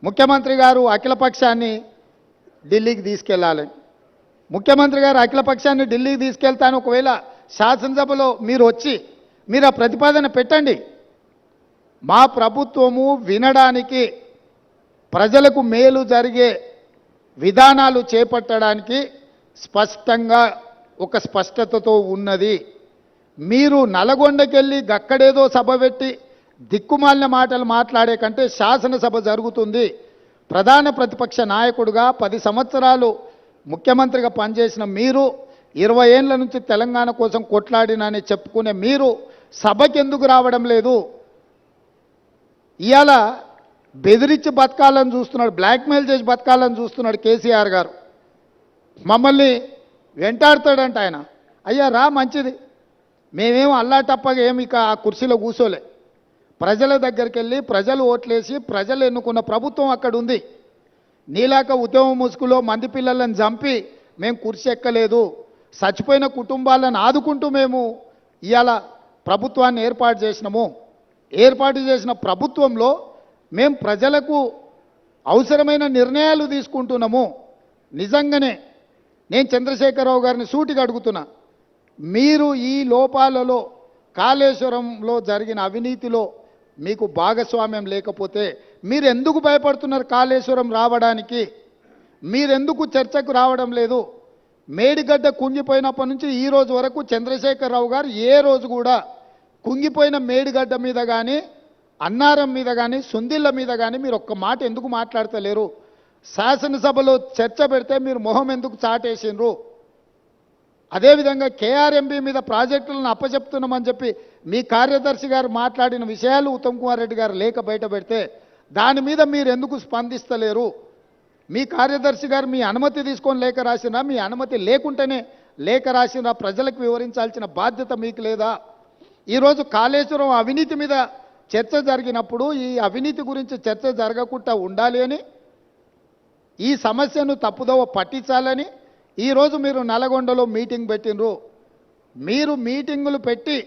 ముఖ్యమంత్రి గారు అఖిలపక్షాన్ని ఢిల్లీకి తీసుకెళ్లాలి. ముఖ్యమంత్రి గారు అఖిలపక్షాన్ని ఢిల్లీకి తీసుకెళ్తాను. ఒకవేళ శాసనసభలో మీరు వచ్చి మీరు ఆ ప్రతిపాదన పెట్టండి. మా ప్రభుత్వము వినడానికి, ప్రజలకు మేలు జరిగే విధానాలు చేపట్టడానికి స్పష్టంగా ఒక స్పష్టతతో ఉన్నది. మీరు నల్గొండకెళ్ళి గక్కడేదో సభ పెట్టి దిక్కుమాలిన మాటలు మాట్లాడే కంటే శాసనసభ జరుగుతుంది. ప్రధాన ప్రతిపక్ష నాయకుడిగా 10 సంవత్సరాలు ముఖ్యమంత్రిగా పనిచేసిన మీరు, 20 ఏళ్ల నుంచి తెలంగాణ కోసం కొట్లాడినని చెప్పుకునే మీరు సభకి ఎందుకు రావడం లేదు? ఇవాళ బెదిరించి బతకాలని చూస్తున్నాడు, బ్లాక్మెయిల్ చేసి బతకాలని చూస్తున్నాడు కేసీఆర్ గారు. మమ్మల్ని వెంటాడతాడంట ఆయన. అయ్యా రా, మంచిది, మేమేమో అల్లాటప్పగా ఏమి ఇక ఆ కుర్చీలో కూర్చోలే. ప్రజల దగ్గరికి వెళ్ళి ప్రజలు ఓట్లేసి ప్రజలు ఎన్నుకున్న ప్రభుత్వం అక్కడ ఉంది. నీలాక ఉద్యమ ముసుగులో మంది పిల్లలను చంపి మేము కుర్చీ ఎక్కలేదు. చచ్చిపోయిన కుటుంబాలను ఆదుకుంటూ మేము ఇవాళ ప్రభుత్వాన్ని ఏర్పాటు చేసినాము. ఏర్పాటు చేసిన ప్రభుత్వంలో మేము ప్రజలకు అవసరమైన నిర్ణయాలు తీసుకుంటున్నాము. నిజంగానే నేను చంద్రశేఖరరావు గారిని సూటిగా అడుగుతున్నా, మీరు ఈ లోపాలలో, కాళేశ్వరంలో జరిగిన అవినీతిలో మీకు భాగస్వామ్యం లేకపోతే మీరు ఎందుకు భయపడుతున్నారు కాళేశ్వరం రావడానికి? మీరెందుకు చర్చకు రావడం లేదు? మేడిగడ్డ కుంగిపోయినప్పటి నుంచి ఈ రోజు వరకు చంద్రశేఖరరావు గారు ఏ రోజు కూడా కుంగిపోయిన మేడిగడ్డ మీద కానీ, అన్నారం మీద కానీ, సుందిళ్ళ మీద కానీ మీరు ఒక్క మాట ఎందుకు మాట్లాడతలేరు? శాసనసభలో చర్చ పెడితే మీరు మొహం ఎందుకు చాటేసిండ్రు? అదేవిధంగా కేఆర్ఎంబీ మీద ప్రాజెక్టులను అప్పచెప్తున్నామని చెప్పి మీ కార్యదర్శి గారు మాట్లాడిన విషయాలు ఉత్తమ్ కుమార్ రెడ్డి గారు లేఖ బయట పెడితే దాని మీద మీరు ఎందుకు స్పందిస్తలేరు? మీ కార్యదర్శి గారు మీ అనుమతి తీసుకొని లేఖ రాసినా, మీ అనుమతి లేకుంటేనే లేఖ రాసినా ప్రజలకు వివరించాల్సిన బాధ్యత మీకు లేదా? ఈరోజు కాళేశ్వరం అవినీతి మీద చర్చ జరిగినప్పుడు ఈ అవినీతి గురించి చర్చ జరగకుండా ఉండాలి అని, ఈ సమస్యను తప్పుదోవ పట్టించాలని ఈరోజు మీరు నల్గొండలో మీటింగ్ పెట్టినరు. మీరు మీటింగులు పెట్టి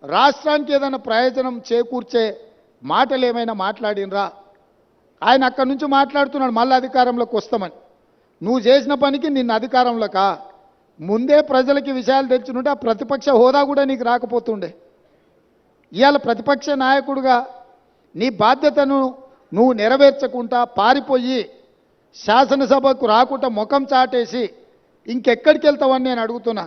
రాష్ట్రానికి ఏదైనా ప్రయోజనం చేకూర్చే మాటలు ఏమైనా మాట్లాడినరా? ఆయన అక్కడి నుంచి మాట్లాడుతున్నాడు మళ్ళీ అధికారంలోకి వస్తామని. నువ్వు చేసిన పనికి నిన్ను అధికారంలోకా? ముందే ప్రజలకి విషయాలు తెచ్చుకుంటే ఆ ప్రతిపక్ష హోదా కూడా నీకు రాకపోతుండే. ఇవాళ ప్రతిపక్ష నాయకుడిగా నీ బాధ్యతను నువ్వు నెరవేర్చకుండా పారిపోయి శాసనసభకు రాకుండా ముఖం చాటేసి ఇంకెక్కడికి వెళ్తావని నేను అడుగుతున్నా.